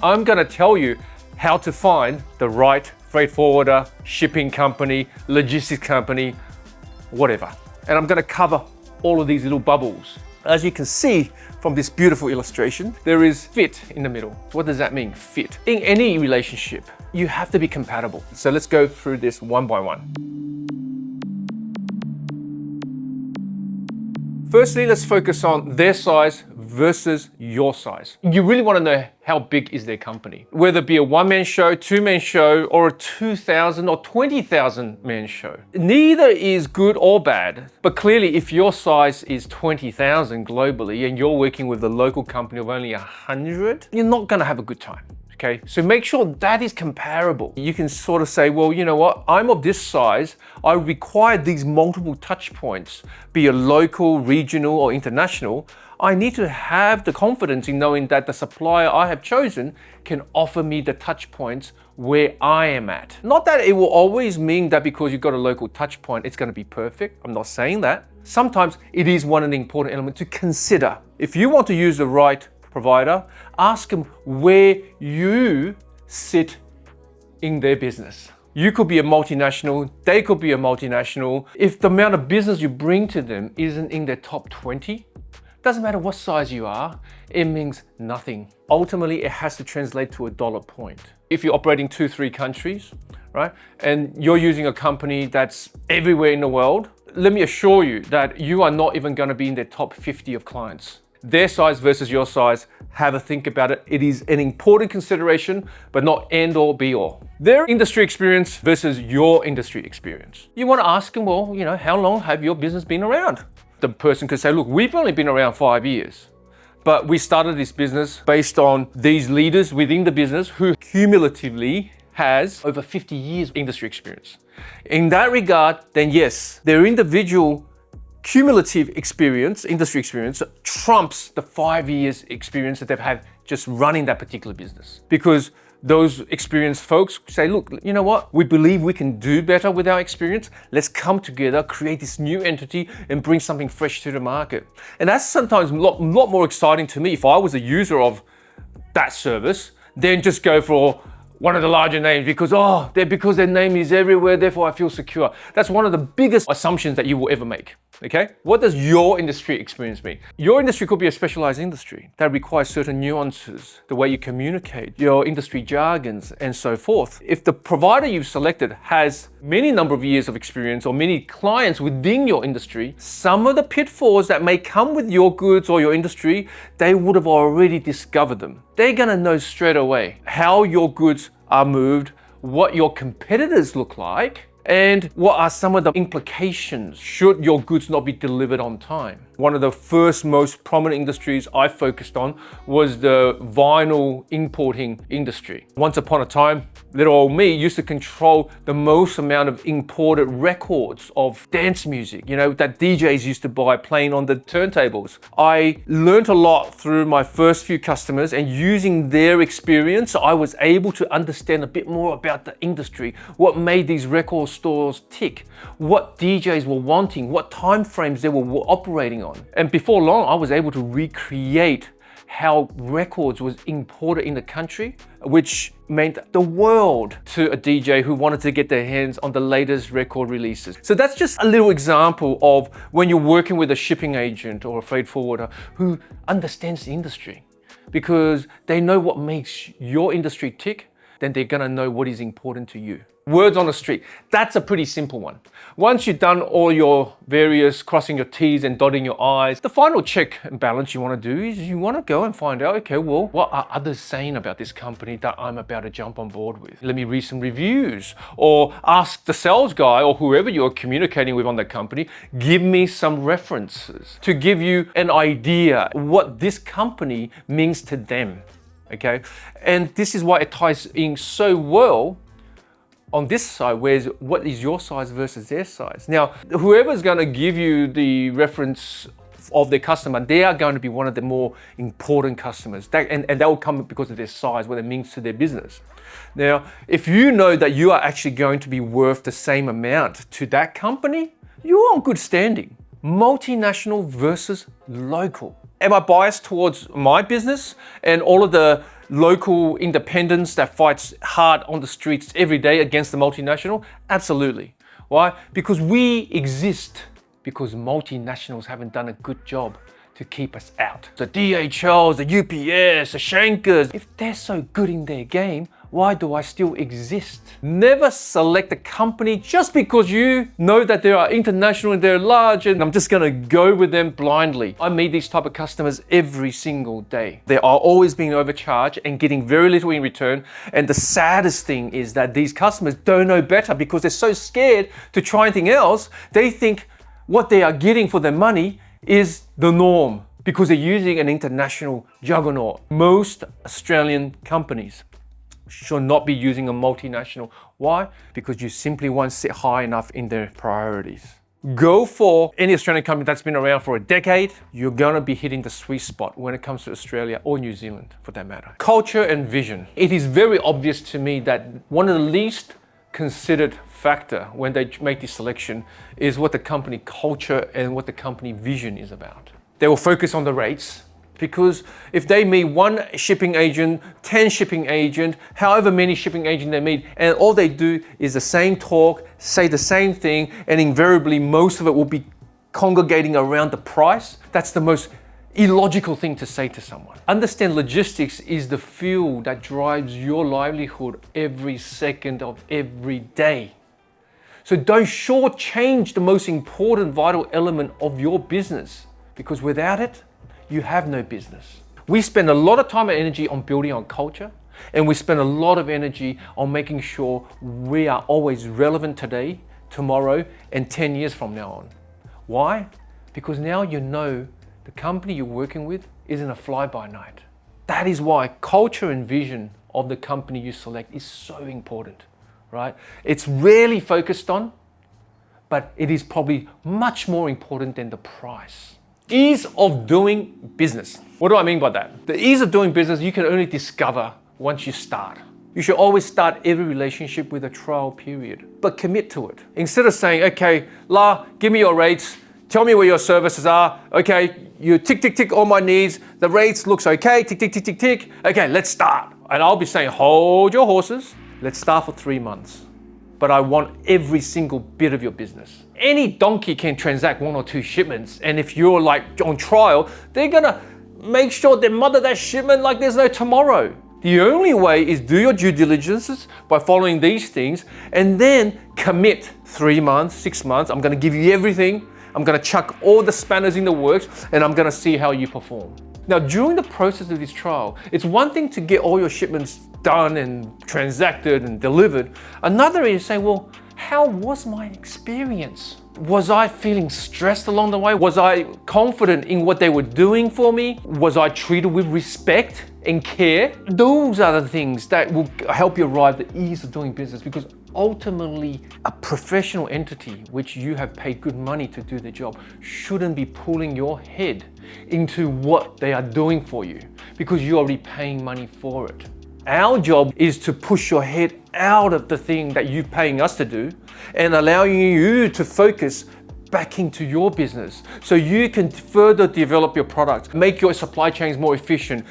I'm gonna tell you how to find the right freight forwarder, shipping company, logistics company, whatever. And I'm gonna cover all of these little bubbles. As you can see from this beautiful illustration, there is fit in the middle. What does that mean, fit? In any relationship, you have to be compatible. So let's go through this one by one. Firstly, let's focus on their size versus your size. You really want to know how big is their company. Whether it be a one-man show, two-man show, or a 2,000 or 20,000 man show. Neither is good or bad, but clearly if your size is 20,000 globally and you're working with a local company of only 100, you're not going to have a good time. Okay, so make sure that is comparable. You can sort of say, well, you know what? I'm of this size. I require these multiple touch points, be it local, regional, or international. I need to have the confidence in knowing that the supplier I have chosen can offer me the touch points where I am at. Not that it will always mean that because you've got a local touch point, it's going to be perfect. I'm not saying that. Sometimes it is one of the important elements to consider. If you want to use the right provider, ask them where you sit in their business. You could be a multinational, they could be a multinational. If the amount of business you bring to them isn't in their top 20, doesn't matter what size you are, it means nothing. Ultimately, it has to translate to a dollar point. If you're operating 2-3 countries, right, and you're using a company that's everywhere in the world, let me assure you that you are not even going to be in their top 50 of clients. Their size versus your size, have a think about it. It is an important consideration, but not end all be all. Their industry experience versus your industry experience. You want to ask them, well, you know, how long have your business been around? The person could say, look, we've only been around 5 years, but we started this business based on these leaders within the business who cumulatively has over 50 years industry experience. In that regard, then yes, their individual cumulative experience, industry experience, trumps the 5 years experience that they've had just running that particular business. Because those experienced folks say, look, you know what? We believe we can do better with our experience. Let's come together, create this new entity and bring something fresh to the market. And that's sometimes a lot more exciting to me if I was a user of that service than just go for one of the larger names because their name is everywhere, therefore I feel secure. That's one of the biggest assumptions that you will ever make, okay? What does your industry experience mean? Your industry could be a specialized industry that requires certain nuances, the way you communicate, your industry jargons, and so forth. If the provider you've selected has many number of years of experience or many clients within your industry, some of the pitfalls that may come with your goods or your industry, they would have already discovered them. They're gonna know straight away how your goods are moved, what your competitors look like, and what are some of the implications should your goods not be delivered on time. One of the first most prominent industries I focused on was the vinyl importing industry. Once upon a time, little old me used to control the most amount of imported records of dance music, you know, that DJs used to buy playing on the turntables. I learned a lot through my first few customers, and using their experience, I was able to understand a bit more about the industry, what made these record stores tick, what DJs were wanting, what time frames they were operating on. And before long, I was able to recreate how records was imported in the country, which meant the world to a DJ who wanted to get their hands on the latest record releases. So that's just a little example of when you're working with a shipping agent or a freight forwarder who understands the industry, because they know what makes your industry tick, then they're gonna know what is important to you. Words on the street, that's a pretty simple one. Once you've done all your various crossing your T's and dotting your I's, the final check and balance you want to do is you want to go and find out, okay, well, what are others saying about this company that I'm about to jump on board with? Let me read some reviews, or ask the sales guy or whoever you're communicating with on that company, give me some references to give you an idea what this company means to them, okay? And this is why it ties in so well on this side, whereas what is your size versus their size. Now, whoever's going to give you the reference of their customer, they are going to be one of the more important customers. And that will come because of their size, what it means to their business. Now, if you know that you are actually going to be worth the same amount to that company, you're on good standing. Multinational versus local. Am I biased towards my business and all of the local independents that fights hard on the streets every day against the multinational? Absolutely. Why? Because we exist because multinationals haven't done a good job to keep us out. The DHLs, the UPS, the Shankers, if they're so good in their game, why do I still exist? Never select a company just because you know that they are international and they're large and I'm just gonna go with them blindly. I meet these type of customers every single day. They are always being overcharged and getting very little in return. And the saddest thing is that these customers don't know better because they're so scared to try anything else. They think what they are getting for their money is the norm because they're using an international juggernaut. Most Australian companies should not be using a multinational. Why? Because you simply won't sit high enough in their priorities. Go for any Australian company that's been around for a decade. You're gonna be hitting the sweet spot when it comes to Australia or New Zealand for that matter. Culture and vision. It is very obvious to me that one of the least considered factor when they make this selection is what the company culture and what the company vision is about. They will focus on the rates, because if they meet one shipping agent, 10 shipping agent, however many shipping agents they meet, and all they do is the same talk, say the same thing, and invariably most of it will be congregating around the price, that's the most illogical thing to say to someone. Understand logistics is the fuel that drives your livelihood every second of every day. So don't shortchange the most important vital element of your business, because without it, you have no business. We spend a lot of time and energy on building our culture, and we spend a lot of energy on making sure we are always relevant today, tomorrow, and 10 years from now on. Why? Because now you know the company you're working with isn't a fly-by-night. That is why culture and vision of the company you select is so important, right? It's rarely focused on, but it is probably much more important than the price. Ease of doing business. What do I mean by that? The ease of doing business you can only discover once you start. You should always start every relationship with a trial period, but commit to it. Instead of saying, okay, La, give me your rates, tell me where your services are, okay, you tick, tick, tick all my needs, the rates looks okay, tick, tick, tick, tick, tick, okay, let's start. And I'll be saying, hold your horses, let's start for 3 months. But I want every single bit of your business. Any donkey can transact 1 or 2 shipments, and if you're like on trial, they're gonna make sure they mother that shipment like there's no tomorrow. The only way is do your due diligences by following these things, and then commit 3 months, 6 months, I'm gonna give you everything, I'm gonna chuck all the spanners in the works, and I'm gonna see how you perform. Now, during the process of this trial, it's one thing to get all your shipments done and transacted and delivered. Another is saying, well, how was my experience? Was I feeling stressed along the way? Was I confident in what they were doing for me? Was I treated with respect and care? Those are the things that will help you arrive at the ease of doing business, because ultimately a professional entity which you have paid good money to do the job shouldn't be pulling your head into what they are doing for you, because you're already paying money for it. Our job is to push your head out of the thing that you're paying us to do and allowing you to focus back into your business so you can further develop your products, make your supply chains more efficient,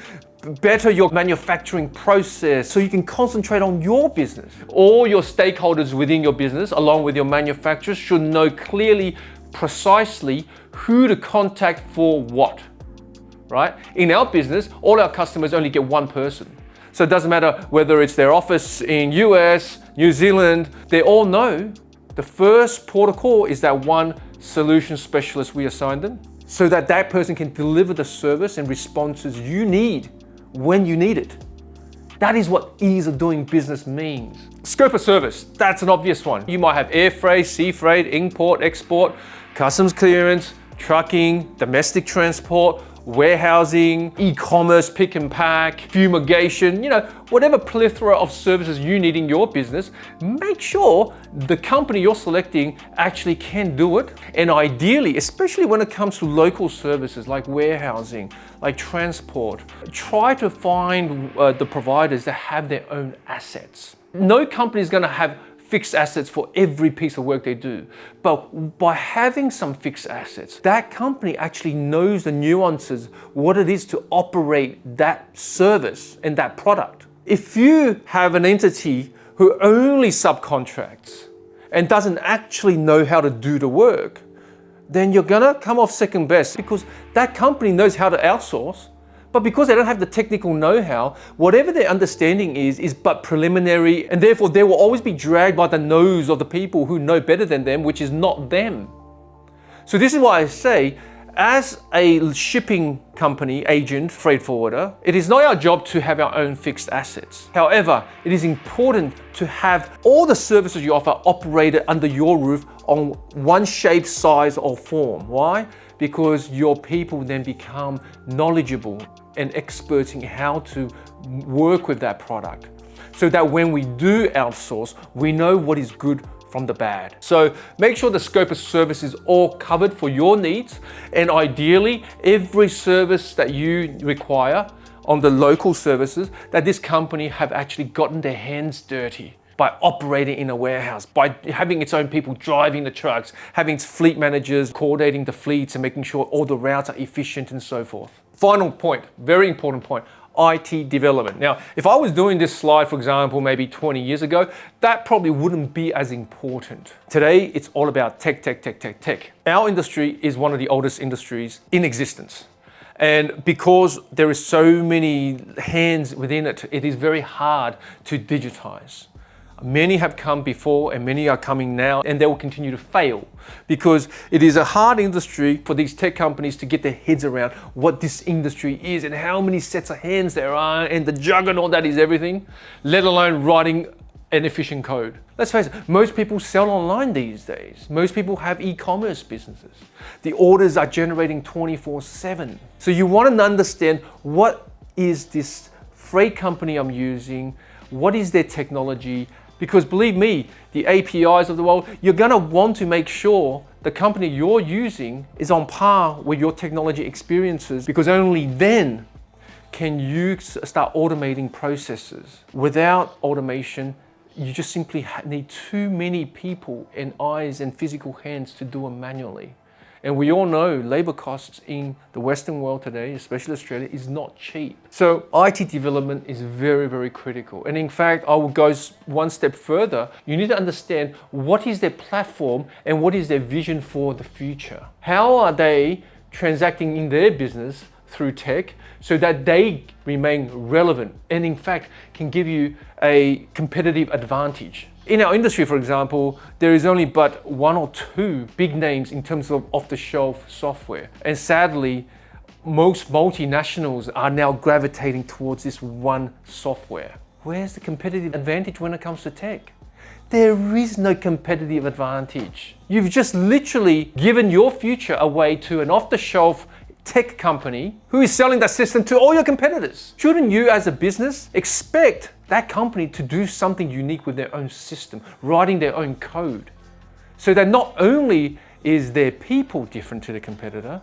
better your manufacturing process so you can concentrate on your business. All your stakeholders within your business, along with your manufacturers, should know clearly, precisely who to contact for what, right? In our business, all our customers only get one person. So it doesn't matter whether it's their office in US, New Zealand, they all know the first port of call is that one solution specialist we assigned them, so that that person can deliver the service and responses you need when you need it. That is what ease of doing business means. Scope of service, that's an obvious one. You might have air freight, sea freight, import, export, customs clearance, trucking, domestic transport, warehousing, e-commerce, pick and pack, fumigation, whatever plethora of services you need in your business, make sure the company you're selecting actually can do it. And ideally, especially when it comes to local services like warehousing, like transport, try to find the providers that have their own assets. No company is going to have fixed assets for every piece of work they do. But by having some fixed assets, that company actually knows the nuances, what it is to operate that service and that product. If you have an entity who only subcontracts and doesn't actually know how to do the work, then you're gonna come off second best, because that company knows how to outsource, but because they don't have the technical know-how, whatever their understanding is but preliminary, and therefore they will always be dragged by the nose of the people who know better than them, which is not them. So this is why I say, as a shipping company, agent, freight forwarder, it is not our job to have our own fixed assets. However, it is important to have all the services you offer operated under your roof on one shape, size, or form. Why? Because your people then become knowledgeable and experts in how to work with that product, so that when we do outsource, we know what is good from the bad. So make sure the scope of service is all covered for your needs, and ideally every service that you require on the local services, that this company have actually gotten their hands dirty by operating in a warehouse, by having its own people driving the trucks, having its fleet managers coordinating the fleets and making sure all the routes are efficient and so forth. Final point, very important point, IT development. Now, if I was doing this slide, for example, maybe 20 years ago, that probably wouldn't be as important. Today, it's all about tech, tech, tech, tech, tech. Our industry is one of the oldest industries in existence. And because there is so many hands within it, it is very hard to digitize. Many have come before and many are coming now, and they will continue to fail, because it is a hard industry for these tech companies to get their heads around what this industry is and how many sets of hands there are and the juggernaut that is everything, let alone writing an efficient code. Let's face it, most people sell online these days. Most people have e-commerce businesses. The orders are generating 24/7. So you want to understand, what is this freight company I'm using? What is their technology? Because believe me, the APIs of the world, you're gonna want to make sure the company you're using is on par with your technology experiences, because only then can you start automating processes. Without automation, you just simply need too many people and eyes and physical hands to do it manually. And we all know labor costs in the Western world today, especially Australia, is not cheap. So IT development is very, very critical. And in fact, I will go one step further. You need to understand, what is their platform and what is their vision for the future? How are they transacting in their business through tech so that they remain relevant and in fact can give you a competitive advantage? In our industry, for example, there is only but one or two big names in terms of off-the-shelf software. And sadly, most multinationals are now gravitating towards this one software. Where's the competitive advantage when it comes to tech? There is no competitive advantage. You've just literally given your future away to an off-the-shelf tech company who is selling that system to all your competitors. Shouldn't you as a business expect that company to do something unique with their own system, writing their own code, so that not only is their people different to the competitor,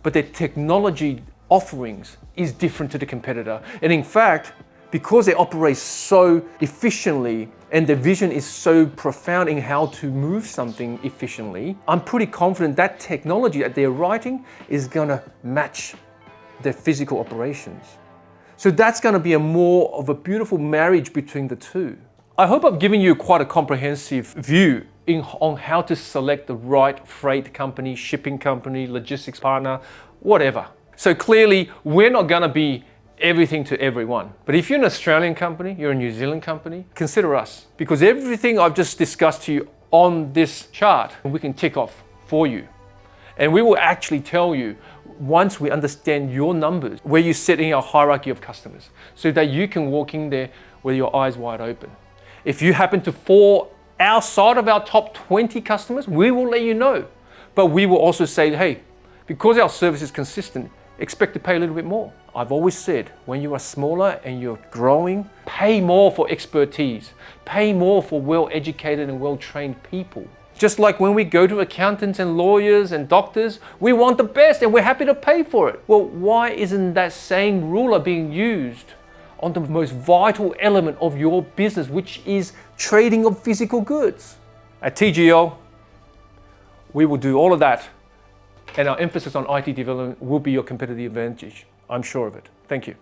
but their technology offerings is different to the competitor? And in fact, because they operate so efficiently and their vision is so profound in how to move something efficiently, I'm pretty confident that technology that they're writing is gonna match their physical operations. So that's gonna be more of a beautiful marriage between the two. I hope I've given you quite a comprehensive view on how to select the right freight company, shipping company, logistics partner, whatever. So clearly, we're not gonna be everything to everyone. But if you're an Australian company, you're a New Zealand company, consider us. Because everything I've just discussed to you on this chart, we can tick off for you. And we will actually tell you, once we understand your numbers, where you sit in our hierarchy of customers, so that you can walk in there with your eyes wide open. If you happen to fall outside of our top 20 customers, we will let you know. But we will also say, hey, because our service is consistent, expect to pay a little bit more. I've always said, when you are smaller and you're growing, pay more for expertise, pay more for well-educated and well-trained people. Just like when we go to accountants and lawyers and doctors, we want the best and we're happy to pay for it. Well, why isn't that same ruler being used on the most vital element of your business, which is trading of physical goods. At TGL, we will do all of that, and our emphasis on IT development will be your competitive advantage. I'm sure of it. Thank you.